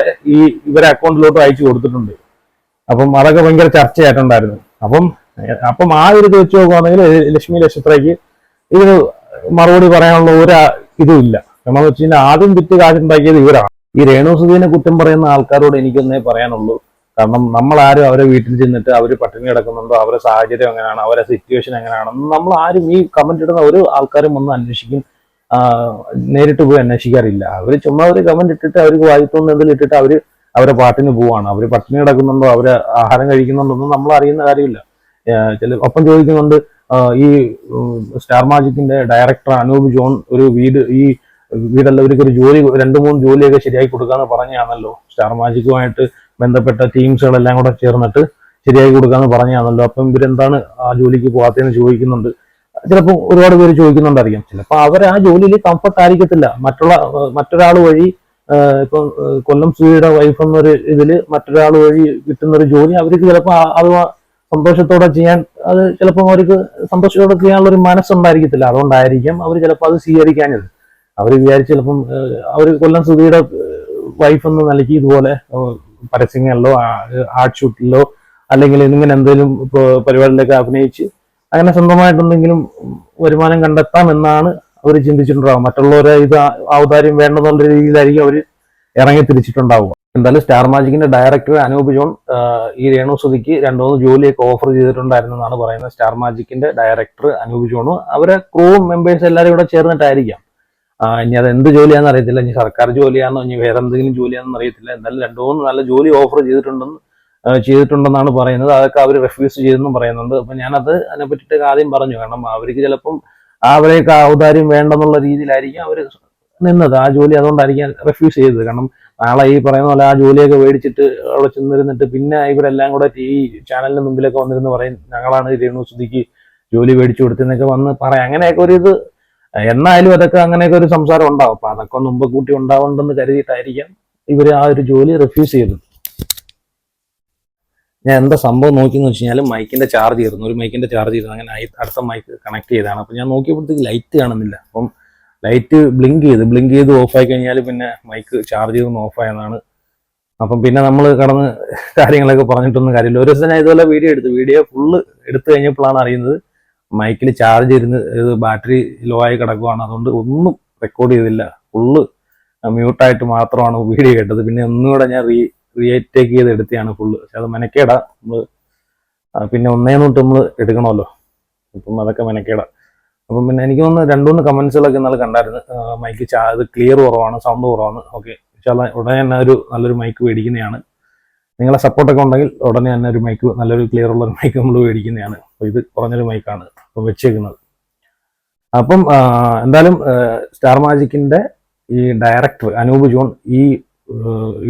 ഇവരെ അക്കൗണ്ടിലോട്ട് അയച്ചു കൊടുത്തിട്ടുണ്ട്. അപ്പം അതൊക്കെ ഭയങ്കര ചർച്ചയായിട്ടുണ്ടായിരുന്നു. അപ്പം ആ ഒരു ഇത് വെച്ച് നോക്കുകയാണെങ്കിൽ ലക്ഷ്മി നക്ഷത്രയ്ക്ക് ഇതിന് മറുപടി പറയാനുള്ള ഒരു ഇതും ഇല്ല. കാരണം എന്ന് വെച്ച് കഴിഞ്ഞാൽ ആദ്യം വിറ്റ് കാശുണ്ടാക്കിയത് ഇവരാണ്. ഈ രേണു സുധീനെ കുറ്റം പറയുന്ന ആൾക്കാരോട് എനിക്കൊന്നേ പറയാനുള്ളൂ. കാരണം നമ്മളാരും അവരെ വീട്ടിൽ ചെന്നിട്ട് അവർ പട്ടിണി കിടക്കുന്നുണ്ടോ, അവരുടെ സാഹചര്യം എങ്ങനെയാണ്, അവരുടെ സിറ്റുവേഷൻ എങ്ങനെയാണെന്ന് നമ്മൾ ആരും ഈ കമന്റ് ഇടുന്ന ഒരു ആൾക്കാരും ഒന്ന് അന്വേഷിക്കും നേരിട്ട് പോയി അന്വേഷിക്കാറില്ല. അവർ ചുമ്മാ ഒരു കമന്റ് ഇട്ടിട്ട് അവർക്ക് വായിത്തോന്ന് എന്തെങ്കിലും ഇട്ടിട്ട് അവരെ പാട്ടിന് പോവാണ്. അവർ പട്ടിണി കിടക്കുന്നുണ്ടോ, അവര് ആഹാരം കഴിക്കുന്നുണ്ടോ ഒന്നും നമ്മൾ അറിയുന്ന കാര്യമില്ല. ഒപ്പം ചോദിക്കുന്നുണ്ട്, ഈ സ്റ്റാർ മാജിക്കിന്റെ ഡയറക്ടർ അനൂപ് ജോൺ ഒരു വീടല്ല, ഇവർക്കൊരു ജോലി 2-3 ജോലിയൊക്കെ ശരിയാക്കി കൊടുക്കാന്ന് പറഞ്ഞാണല്ലോ. സ്റ്റാർ മാജിക്കുമായിട്ട് ബന്ധപ്പെട്ട ടീംസുകളെല്ലാം കൂടെ ചേർന്നിട്ട് ശരിയാക്കി കൊടുക്കാന്ന് പറഞ്ഞാണല്ലോ. അപ്പം ഇവരെന്താണ് ആ ജോലിക്ക് പോകാത്തതെന്ന് ചോദിക്കുന്നുണ്ട്. ചിലപ്പോൾ ഒരുപാട് പേര് ചോദിക്കുന്നുണ്ടായിരിക്കും. ചിലപ്പോൾ അവർ ആ ജോലിയിൽ കംഫർട്ട് ആയിരിക്കത്തില്ല. മറ്റൊരാൾ വഴി ഇപ്പൊ കൊല്ലം സുധിയുടെ വൈഫ് എന്നൊരു ഇതില് മറ്റൊരാൾ വഴി കിട്ടുന്നൊരു ജോലി അവർക്ക് ചിലപ്പോൾ അത് സന്തോഷത്തോടെ ചെയ്യാൻ, അത് ചിലപ്പോൾ അവർക്ക് സന്തോഷത്തോടെ ചെയ്യാനുള്ള ഒരു മനസ്സുണ്ടായിരിക്കത്തില്ല. അതുകൊണ്ടായിരിക്കും അവർ ചിലപ്പോൾ അത് സ്വീകരിക്കാഞ്ഞത്. അവർ വിചാരിച്ച് ചിലപ്പം അവർ കൊല്ലം സുധിയുടെ വൈഫ് എന്ന നിലയ്ക്ക് ഇതുപോലെ പരസ്യങ്ങളിലോ ആർട്ട് ഷൂട്ടിലോ അല്ലെങ്കിൽ ഇങ്ങനെ എന്തെങ്കിലും പരിപാടിയിലൊക്കെ അഭിനയിച്ച് അങ്ങനെ സ്വന്തമായിട്ടെന്തെങ്കിലും വരുമാനം കണ്ടെത്താം എന്നാണ് അവർ ചിന്തിച്ചിട്ടുണ്ടാവും. മറ്റുള്ളവരെ ഇത് ഔദാര്യം വേണ്ടെന്നുള്ള രീതിയിലായിരിക്കും അവർ ഇറങ്ങി തിരിച്ചിട്ടുണ്ടാവുക. എന്തായാലും സ്റ്റാർ മാജിക്കിന്റെ ഡയറക്ടർ അനൂപ് ജോൺ ഈ രേണു സുധിക്ക് 2-3 ജോലിയൊക്കെ ഓഫർ ചെയ്തിട്ടുണ്ടായിരുന്നെന്നാണ് പറയുന്നത്. സ്റ്റാർ മാജിക്കിന്റെ ഡയറക്ടർ അനൂപ് ജോണും അവരെ ക്രൂ മെമ്പേഴ്സ് എല്ലാവരും കൂടെ ചേർന്നിട്ടായിരിക്കാം. ഇനി അത് എന്ത് ജോലിയാണെന്ന് അറിയത്തില്ല, ഇനി സർക്കാർ ജോലിയാണോ ഇനി വേറെ എന്തെങ്കിലും ജോലിയാണെന്ന് അറിയത്തില്ല. എന്തായാലും 2-3 നല്ല ജോലി ഓഫർ ചെയ്തിട്ടുണ്ടെന്നാണ് പറയുന്നത്. അതൊക്കെ അവർ റെഫ്യൂസ് ചെയ്തെന്നും പറയുന്നുണ്ട്. അപ്പൊ അതിനെ പറ്റിയിട്ട് ആദ്യം പറഞ്ഞു. കാരണം അവർക്ക് ചിലപ്പം അവരെയൊക്കെ ഔദാര്യം വേണ്ടെന്നുള്ള രീതിയിലായിരിക്കും അവർ നിന്നത്. ആ ജോലി അതുകൊണ്ടായിരിക്കും റെഫ്യൂസ് ചെയ്തത്. കാരണം നാളെ ഈ പറയുന്ന പോലെ ആ ജോലിയൊക്കെ മേടിച്ചിട്ട് അവിടെ ചെന്നിരുന്നിട്ട് പിന്നെ ഇവരെല്ലാം കൂടെ ഈ ചാനലിന് മുമ്പിലൊക്കെ വന്നിരുന്ന് പറയും, ഞങ്ങളാണ് രേണു സുധിക്ക് ജോലി മേടിച്ചു കൊടുത്തതെന്നൊക്കെ വന്ന് പറയാം. അങ്ങനെയൊക്കെ ഒരു ഇത് എന്നായാലും അതൊക്കെ അങ്ങനെയൊക്കെ ഒരു സംസാരം ഉണ്ടാവും. അപ്പൊ അതൊക്കെ മുമ്പ് കൂട്ടി ഉണ്ടാവുണ്ടെന്ന് കരുതിയിട്ടായിരിക്കാം ഇവർ ആ ഒരു ജോലി റെഫ്യൂസ് ചെയ്തത്. ഞാൻ എന്താ സംഭവം നോക്കിയെന്ന് വെച്ച് കഴിഞ്ഞാൽ മൈക്കിന്റെ ചാർജ് ചെയ്തിരുന്നു, ഒരു മൈക്കിന്റെ ചാർജ് ചെയ്തു, അങ്ങനെ അടുത്ത മൈക്ക് കണക്ട് ചെയ്താണ്. അപ്പം ഞാൻ നോക്കിയപ്പോഴത്തേക്ക് ലൈറ്റ് കാണുന്നില്ല. അപ്പം ലൈറ്റ് ബ്ലിങ്ക് ചെയ്ത് ഓഫായി കഴിഞ്ഞാൽ പിന്നെ മൈക്ക് ചാർജ് ചെയ്തൊന്ന് ഓഫായെന്നാണ്. അപ്പം പിന്നെ നമ്മൾ കടന്ന് കാര്യങ്ങളൊക്കെ പറഞ്ഞിട്ടൊന്നും കാര്യമില്ല. ഒരു ദിവസം ഞാൻ ഇതുപോലെ വീഡിയോ ഫുള്ള് എടുത്തു കഴിഞ്ഞപ്പോഴാണ് അറിയുന്നത് മൈക്കിൽ ചാർജ് ചെയ്തിരുന്ന് ഇത് ബാറ്ററി ലോ ആയി കിടക്കുവാണ്. അതുകൊണ്ട് ഒന്നും റെക്കോർഡ് ചെയ്തില്ല, ഫുള്ള് മ്യൂട്ടായിട്ട് മാത്രമാണ് വീഡിയോ കേട്ടത്. പിന്നെ ഒന്നുകൂടെ ഞാൻ റീടേക്ക് ചെയ്ത് എടുത്തതാണ് ഫുള്ള്. പക്ഷെ അത് മെനക്കേടാ, നമ്മൾ പിന്നെ ഒന്നേന്നോട്ട് നമ്മൾ എടുക്കണമല്ലോ, അപ്പം അതൊക്കെ മെനക്കേടാ. അപ്പം പിന്നെ എനിക്ക് തോന്നുന്നു 2-3 കമന്റ്സുകളൊക്കെ ഇന്നലെ കണ്ടായിരുന്നു. മൈക്ക് ഇത് ക്ലിയർ കുറവാണ്, സൗണ്ട് കുറവാണ്. ഓക്കെ, ഉടനെ തന്നെ നല്ലൊരു മൈക്ക് മേടിക്കുന്നതാണ്. നിങ്ങളെ സപ്പോർട്ടൊക്കെ ഉണ്ടെങ്കിൽ ഉടനെ തന്നെ ഒരു മൈക്ക്, നല്ലൊരു ക്ലിയർ ഉള്ള ഒരു മൈക്ക് നമ്മൾ മേടിക്കുന്നതാണ്. അപ്പോൾ ഇത് കുറഞ്ഞൊരു മൈക്കാണ് അപ്പം വെച്ചേക്കുന്നത്. അപ്പം എന്തായാലും സ്റ്റാർ മാജിക്കിന്റെ ഈ ഡയറക്ടർ അനൂപ് ജോൺ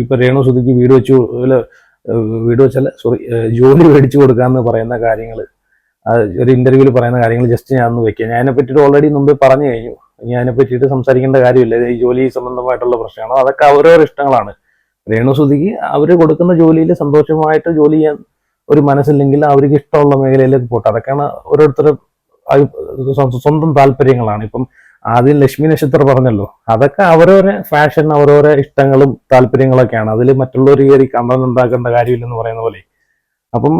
ഇപ്പൊ രേണു സുധിക്ക് ജോലി മേടിച്ചു കൊടുക്കാന്ന് പറയുന്ന കാര്യങ്ങൾ, ഒരു ഇന്റർവ്യൂവിൽ പറയുന്ന കാര്യങ്ങൾ ജസ്റ്റ് ഞാൻ ഒന്ന് വെക്കുക. ഞാൻ അതിനെ പറ്റിയിട്ട് ഓൾറെഡി മുമ്പ് പറഞ്ഞു കഴിഞ്ഞു. ഇനി അതിനെ പറ്റിയിട്ട് സംസാരിക്കേണ്ട കാര്യമില്ല. ഈ ജോലി സംബന്ധമായിട്ടുള്ള പ്രശ്നമാണോ, അതൊക്കെ അവരവരുടെ ഇഷ്ടങ്ങളാണ്. രേണു സുധിക്ക് അവര് കൊടുക്കുന്ന ജോലിയിൽ സന്തോഷമായിട്ട് ജോലി ചെയ്യാൻ ഒരു മനസ്സില്ലെങ്കിൽ അവർക്ക് ഇഷ്ടമുള്ള മേഖലയിലേക്ക് പോട്ടെ. അതൊക്കെയാണ് ഓരോരുത്തരുടെ സ്വന്തം താല്പര്യങ്ങളാണ്. ഇപ്പം ആദ്യം ലക്ഷ്മി നക്ഷത്രം പറഞ്ഞല്ലോ, അതൊക്കെ അവരവരെ ഫാഷൻ, അവരവരെ ഇഷ്ടങ്ങളും താല്പര്യങ്ങളൊക്കെയാണ്. അതിൽ മറ്റുള്ളവർ കയറി കണ്ടന്റ് ഉണ്ടാക്കേണ്ട കാര്യമില്ലെന്ന് പറയുന്ന പോലെ. അപ്പം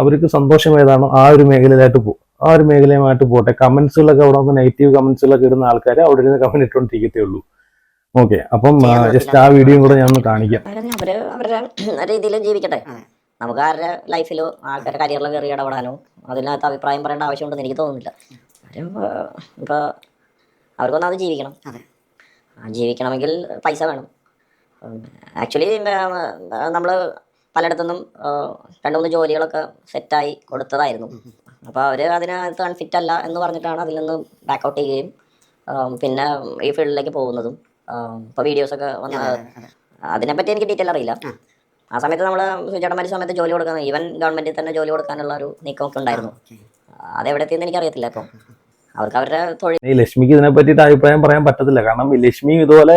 അവർക്ക് സന്തോഷം ഏതാണോ ആ ഒരു മേഖലയിലായിട്ട് ആ ഒരു മേഖലയുമായിട്ട് പോട്ടെ. കമന്റ്സുകളൊക്കെ അവിടെ വന്ന് നെഗറ്റീവ് കമന്റ്സുകളൊക്കെ ഇടുന്ന ആൾക്കാരെ അവിടെ ഇരുന്ന് കമന്റ് ഇട്ടുകൊണ്ടിരിക്കത്തേ ഉള്ളൂ. ഓക്കെ, അപ്പം ജസ്റ്റ് ആ വീഡിയോയും കൂടെ ഞാൻ ഒന്ന് കാണിക്കാം. അവരുടെ രീതിയിലും ജീവിക്കട്ടെ. നമുക്ക് ആരുടെ ലൈഫിലോ ആൾക്കാരുടെ കരിയറിലോ കയറി ഇടപെടാനോ അതിനകത്ത് അഭിപ്രായം പറയേണ്ട ആവശ്യമുണ്ടെന്ന് എനിക്ക് തോന്നുന്നില്ല. ഇപ്പോൾ അവർക്കൊന്നും അത് ജീവിക്കണം. ജീവിക്കണമെങ്കിൽ പൈസ വേണം. ആക്ച്വലി നമ്മൾ പലയിടത്തുനിന്നും 2-3 ജോലികളൊക്കെ സെറ്റായി കൊടുത്തതായിരുന്നു. അപ്പോൾ അവർ അതിനകത്ത് അൺഫിറ്റ് അല്ല എന്ന് പറഞ്ഞിട്ടാണ് അതിൽ നിന്ന് ബാക്കൗട്ട് ചെയ്യുകയും പിന്നെ ഈ ഫീൽഡിലേക്ക് പോകുന്നതും. ഇപ്പോൾ വീഡിയോസൊക്കെ വന്ന അതിനെപ്പറ്റി എനിക്ക് ഡീറ്റെയിൽ അറിയില്ല. ആ സമയത്ത് നമ്മൾ സുചേട്ടന്മാർ സമയത്ത് ജോലി കൊടുക്കാൻ, ഈവൻ ഗവൺമെന്റിൽ തന്നെ ജോലി കൊടുക്കാനുള്ള ഒരു നീക്കമൊക്കെ ഉണ്ടായിരുന്നു. അതെവിടെ എത്തിയെന്ന് എനിക്കറിയത്തില്ല. ഇപ്പം അവർക്ക് അവരുടെ തൊഴിൽ. ഈ ലക്ഷ്മിക്ക് ഇതിനെ പറ്റിയിട്ട് അഭിപ്രായം പറയാൻ പറ്റത്തില്ല. കാരണം ലക്ഷ്മി ഇതുപോലെ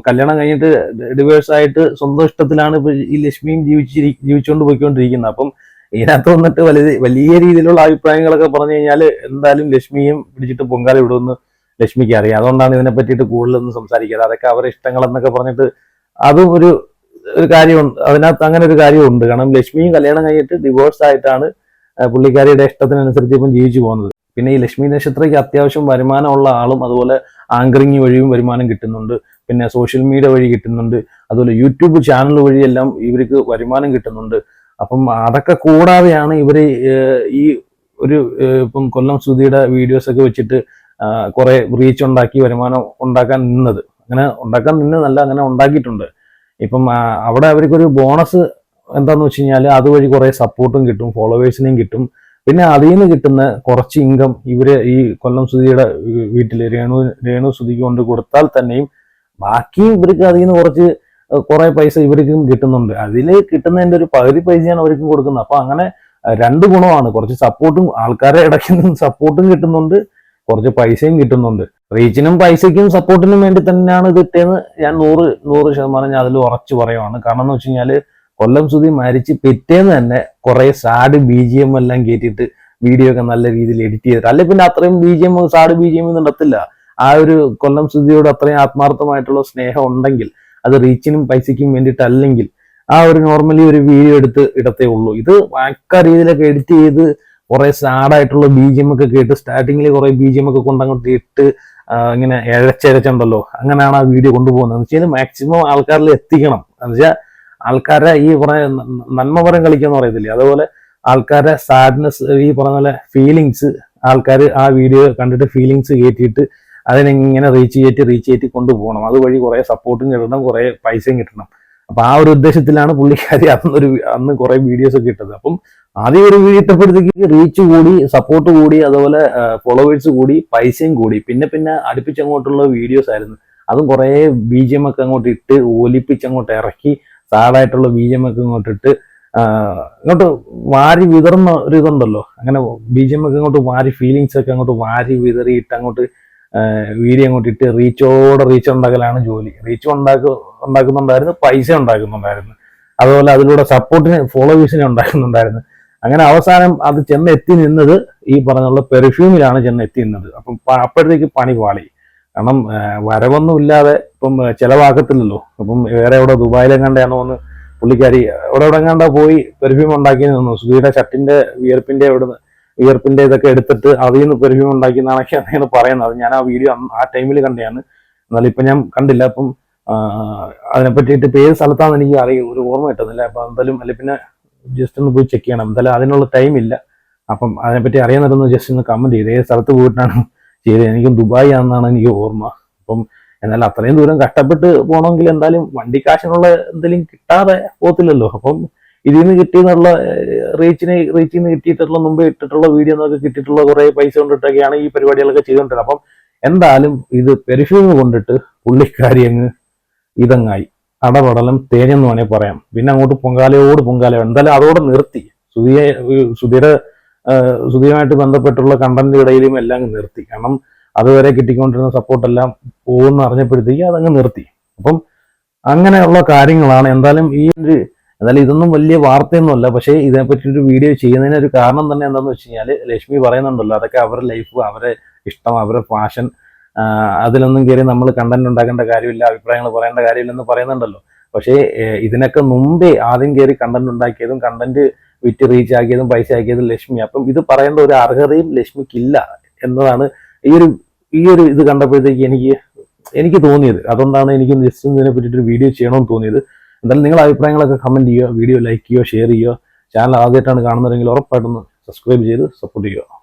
കല്യാണം കഴിഞ്ഞിട്ട് ഡിവേഴ്സ് ആയിട്ട് സ്വന്തം ഇഷ്ടത്തിലാണ് ഇപ്പൊ ഈ ലക്ഷ്മിയും ജീവിച്ചുകൊണ്ട് പോയിക്കൊണ്ടിരിക്കുന്നത്. അപ്പം ഇതിനകത്ത് വന്നിട്ട് വലിയ രീതിയിലുള്ള അഭിപ്രായങ്ങളൊക്കെ പറഞ്ഞു കഴിഞ്ഞാൽ എന്തായാലും ലക്ഷ്മിയും പിടിച്ചിട്ട് പൊങ്കാല വിടുമെന്ന് ലക്ഷ്മിക്ക് അറിയാം. അതുകൊണ്ടാണ് ഇതിനെ പറ്റിയിട്ട് കൂടുതലൊന്നും സംസാരിക്കാതെ. അതൊക്കെ അവരുടെ ഇഷ്ടങ്ങൾ എന്നൊക്കെ പറഞ്ഞിട്ട് അതും ഒരു കാര്യമുണ്ട് അതിനകത്ത്. അങ്ങനെ ഒരു കാര്യമുണ്ട്. കാരണം ലക്ഷ്മിയും കല്യാണം കഴിഞ്ഞിട്ട് ഡിവോഴ്സ് ആയിട്ടാണ് പുള്ളിക്കാരിയുടെ ഇഷ്ടത്തിനനുസരിച്ച് ഇപ്പം ജീവിച്ചു പോകുന്നത്. പിന്നെ ഈ ലക്ഷ്മി നക്ഷത്രയ്ക്ക് അത്യാവശ്യം വരുമാനമുള്ള ആളും, അതുപോലെ ആങ്കറിങ് വഴിയും വരുമാനം കിട്ടുന്നുണ്ട്, പിന്നെ സോഷ്യൽ മീഡിയ വഴി കിട്ടുന്നുണ്ട്, അതുപോലെ യൂട്യൂബ് ചാനൽ വഴിയെല്ലാം ഇവർക്ക് വരുമാനം കിട്ടുന്നുണ്ട്. അപ്പം അതൊക്കെ കൂടാതെയാണ് ഇവർ ഈ ഒരു ഇപ്പം കൊല്ലം സുധിയുടെ വീഡിയോസ് ഒക്കെ വെച്ചിട്ട് കുറെ റീച്ച് ഉണ്ടാക്കി വരുമാനം ഉണ്ടാക്കാൻ നിന്നത്. അങ്ങനെ ഉണ്ടാക്കാൻ നിന്നതല്ല, അങ്ങനെ ഉണ്ടാക്കിയിട്ടുണ്ട്. ഇപ്പം അവിടെ അവർക്കൊരു ബോണസ് എന്താന്ന് വെച്ച് കഴിഞ്ഞാൽ അതുവഴി കുറെ സപ്പോർട്ടും കിട്ടും, ഫോളോവേഴ്സിനെയും കിട്ടും. പിന്നെ അതിൽ നിന്ന് കിട്ടുന്ന കുറച്ച് ഇൻകം ഇവര് ഈ കൊല്ലം സുധിയുടെ വീട്ടിൽ രേണു സുധിക്ക് കൊണ്ട് കൊടുത്താൽ തന്നെയും ബാക്കി ഇവർക്ക് അതിൽ നിന്ന് കുറെ പൈസ ഇവർക്കും കിട്ടുന്നുണ്ട്. അതിൽ കിട്ടുന്നതിന്റെ ഒരു പകുതി പൈസയാണ് അവർക്കും കൊടുക്കുന്നത്. അപ്പൊ അങ്ങനെ 2 ഗുണമാണ്. കുറച്ച് സപ്പോർട്ടും, ആൾക്കാരെ ഇടയ്ക്ക് സപ്പോർട്ടും കിട്ടുന്നുണ്ട്, കുറച്ച് പൈസയും കിട്ടുന്നുണ്ട്. റീച്ചിനും പൈസയ്ക്കും സപ്പോർട്ടിനും വേണ്ടി തന്നെയാണ് ഇത് ഇട്ടേന്ന് ഞാൻ 100% ഞാൻ അതിൽ ഉറച്ചു പറയുവാണ്. കാരണം എന്ന് വെച്ച് കഴിഞ്ഞാല് കൊല്ലം സുധി മരിച്ച് പിറ്റേന്ന് തന്നെ കുറെ സാഡ് BGM എല്ലാം കയറ്റിയിട്ട് വീഡിയോ ഒക്കെ നല്ല രീതിയിൽ എഡിറ്റ് ചെയ്തിട്ട്, അല്ലെ പിന്നെ അത്രയും BGM സാഡ് BGM നടത്തില്ല. ആ ഒരു കൊല്ലം സുധിയോട് അത്രയും ആത്മാർത്ഥമായിട്ടുള്ള സ്നേഹം ഉണ്ടെങ്കിൽ, അത് റീച്ചിനും പൈസയ്ക്കും വേണ്ടിയിട്ടല്ലെങ്കിൽ ആ ഒരു നോർമലി ഒരു വീഡിയോ എടുത്ത് ഇടത്തേ ഉള്ളൂ. ഇത് ഭയങ്കര രീതിയിലൊക്കെ എഡിറ്റ് ചെയ്ത് കുറെ സാഡായിട്ടുള്ള BGM ഒക്കെ കേട്ട് സ്റ്റാർട്ടിങ്ങിൽ കുറെ BGM ഒക്കെ കൊണ്ടങ്ങോട്ട് ഇട്ട് ഇങ്ങനെ ഇഴച്ചുണ്ടല്ലോ, അങ്ങനെയാണ് ആ വീഡിയോ കൊണ്ടുപോകുന്നത്. എന്ന് വെച്ചാൽ മാക്സിമം ആൾക്കാരിൽ എത്തിക്കണം. എന്ന് വെച്ചാൽ ആൾക്കാരെ ഈ പറഞ്ഞ നന്മപരം കളിക്കാന്ന് പറയത്തില്ലേ, അതുപോലെ ആൾക്കാരെ സാഡ്നെസ്, ഈ പറഞ്ഞ പോലെ ഫീലിങ്സ്, ആൾക്കാർ ആ വീഡിയോ കണ്ടിട്ട് ഫീലിങ്സ് കയറ്റിയിട്ട് അതിനെങ്ങനെ റീച്ച് കയറ്റി കൊണ്ടുപോകണം. അതുവഴി കുറെ സപ്പോർട്ടും കിട്ടണം, കുറെ പൈസയും കിട്ടണം. അപ്പൊ ആ ഒരു ഉദ്ദേശത്തിലാണ് പുള്ളിക്കാരി അന്ന് കുറെ വീഡിയോസ് ഒക്കെ ഇട്ടത്. അപ്പം ആദ്യം ഒരു വീഡിയോ ഇട്ടപ്പോഴത്തേക്ക് റീച്ച് കൂടി, സപ്പോർട്ട് കൂടി, അതുപോലെ ഫോളോവേഴ്സ് കൂടി, പൈസയും കൂടി. പിന്നെ അടുപ്പിച്ചങ്ങോട്ടുള്ള വീഡിയോസ് ആയിരുന്നു. അതും കുറെ BGM ഒക്കെ അങ്ങോട്ട് ഇട്ട് ഒലിപ്പിച്ചങ്ങോട്ട് ഇറക്കി, സാഡായിട്ടുള്ള BGM ഒക്കെ ഇങ്ങോട്ട് ഇട്ട് ഇങ്ങോട്ട് വാരി വിതറുന്ന ഒരു ഇതുണ്ടല്ലോ, അങ്ങനെ BGM ഒക്കെ അങ്ങോട്ട് വാരി, ഫീലിങ്സ് ഒക്കെ അങ്ങോട്ട് വാരി വിതറിയിട്ട് അങ്ങോട്ട് വീഡിയോ അങ്ങോട്ട് ഇട്ട് റീച്ച് ഉണ്ടാക്കലാണ് ജോലി. റീച്ച് ഉണ്ടാക്കുന്നുണ്ടായിരുന്നു, പൈസ ഉണ്ടാക്കുന്നുണ്ടായിരുന്നു. അതുപോലെ അതിലൂടെ സപ്പോർട്ടിന് ഫോളോവേഴ്സിനെ ഉണ്ടാക്കുന്നുണ്ടായിരുന്നു. അങ്ങനെ അവസാനം അത് ചെന്ന് എത്തി നിന്നത് ഈ പറഞ്ഞുള്ള പെർഫ്യൂമിലാണ് ചെന്ന് എത്തി നിന്നത്. അപ്പം അപ്പോഴത്തേക്ക് പണി പാളി. കാരണം വരവൊന്നും ഇല്ലാതെ ഇപ്പം ചിലവാക്കത്തില്ലല്ലോ. അപ്പം വേറെ എവിടെ ദുബായിലെങ്ങാണ്ടാണോ എന്ന് പുള്ളിക്കാരി എവിടെ എങ്ങാണ്ടാ പോയി പെർഫ്യൂം ഉണ്ടാക്കി നിന്നു. സുധിയുടെ ഷർട്ടിന്റെ വിയർപ്പിന്റെ ഇതൊക്കെ എടുത്തിട്ട് അതിൽ നിന്ന് പെർഫ്യൂം ഉണ്ടാക്കിയെന്നാണ് പറയുന്നത്. ഞാൻ ആ വീഡിയോ ആ ടൈമിൽ കണ്ടതാണ്. എന്നാലും ഇപ്പൊ ഞാൻ കണ്ടില്ല. അപ്പം അതിനെ പറ്റിയിട്ട് ഇപ്പൊ ഏത് സ്ഥലത്താണെന്ന് എനിക്ക് അറിയാം, ഒരു ഓർമ്മ കിട്ടുന്നില്ല. അപ്പൊ എന്തായാലും അല്ലെ പിന്നെ ജസ്റ്റ് ഒന്ന് പോയി ചെക്ക് ചെയ്യണം. എന്തായാലും അതിനുള്ള ടൈം ഇല്ല. അപ്പം അതിനെപ്പറ്റി അറിയാൻ ജസ്റ്റ് ഒന്ന് കമന്റ് ചെയ്ത് ഏത് സ്ഥലത്ത് പോയിട്ടാണ് ചെയ്തത്. എനിക്കും ദുബായ് ആണെന്നാണ് എനിക്ക് ഓർമ്മ. അപ്പം എന്നാലും അത്രയും ദൂരം കഷ്ടപ്പെട്ട് പോകണമെങ്കിൽ എന്തായാലും വണ്ടി കാശിനുള്ള എന്തെങ്കിലും കിട്ടാതെ പോകത്തില്ലല്ലോ. അപ്പം ഇതിൽ നിന്ന് കിട്ടിയെന്നുള്ള റീച്ചിൽ നിന്ന് കിട്ടിയിട്ടുള്ള മുമ്പ് ഇട്ടിട്ടുള്ള വീഡിയോ എന്നൊക്കെ കിട്ടിയിട്ടുള്ള കുറെ പൈസ കൊണ്ടിട്ടൊക്കെയാണ് ഈ പരിപാടികളൊക്കെ ചെയ്തുകൊണ്ടിരുന്നത്. അപ്പം എന്തായാലും ഇത് പെർഫ്യൂം കൊണ്ടിട്ട് പുള്ളിക്കാരി അങ്ങ് ഇതങ്ങായി അടപടലം തേഞ്ഞെന്ന് വേണേൽ പറയാം. പിന്നെ അങ്ങോട്ട് പൊങ്കാലയോട് പൊങ്കാല. എന്തായാലും അതോടെ നിർത്തി. സുധിയുമായിട്ട് ബന്ധപ്പെട്ടുള്ള കണ്ടന്റ് ഇടയിലും എല്ലാം അങ്ങ് നിർത്തി. കാരണം അതുവരെ കിട്ടിക്കൊണ്ടിരുന്ന സപ്പോർട്ടെല്ലാം പോകുമെന്ന് അറിഞ്ഞപ്പോഴത്തേക്ക് അതങ്ങ് നിർത്തി. അപ്പം അങ്ങനെയുള്ള കാര്യങ്ങളാണ്. എന്തായാലും ഇതൊന്നും വലിയ വാർത്തയൊന്നുമല്ല. പക്ഷേ ഇതിനെപ്പറ്റി ഒരു വീഡിയോ ചെയ്യുന്നതിന് ഒരു കാരണം തന്നെ എന്താണെന്ന് വെച്ച് കഴിഞ്ഞാൽ ലക്ഷ്മി പറയുന്നുണ്ടല്ലോ, അതൊക്കെ അവരുടെ ലൈഫ്, അവരെ ഇഷ്ടം, അവരുടെ പാഷൻ, അതിലൊന്നും കയറി നമ്മൾ കണ്ടന്റ് ഉണ്ടാക്കേണ്ട കാര്യമില്ല, അഭിപ്രായങ്ങൾ പറയേണ്ട കാര്യമില്ലെന്ന് പറയുന്നുണ്ടല്ലോ. പക്ഷേ ഇതിനൊക്കെ മുമ്പേ ആദ്യം കയറി കണ്ടന്റ് ഉണ്ടാക്കിയതും കണ്ടന്റ് വിറ്റ് റീച്ച് ആക്കിയതും പൈസ ആക്കിയതും ലക്ഷ്മി. അപ്പം ഇത് പറയേണ്ട ഒരു അർഹതയും ലക്ഷ്മിക്കില്ല എന്നതാണ് ഈ ഒരു ഇത് കണ്ടപ്പോഴത്തേക്ക് എനിക്ക് തോന്നിയത്. അതുകൊണ്ടാണ് എനിക്ക് ജസ്റ്റ് ഇതിനെ പറ്റിയിട്ട് ഒരു വീഡിയോ ചെയ്യണമെന്ന് തോന്നിയത്. എന്തായാലും നിങ്ങളുടെ അഭിപ്രായങ്ങളൊക്കെ കമന്റ് ചെയ്യുക, വീഡിയോ ലൈക്ക് ചെയ്യുക, ഷെയർ ചെയ്യുക. ചാനൽ ആദ്യമായിട്ടാണ് കാണുന്നതെങ്കിൽ ഉറപ്പായിട്ടൊന്ന് സബ്സ്ക്രൈബ് ചെയ്ത് സപ്പോർട്ട് ചെയ്യുക.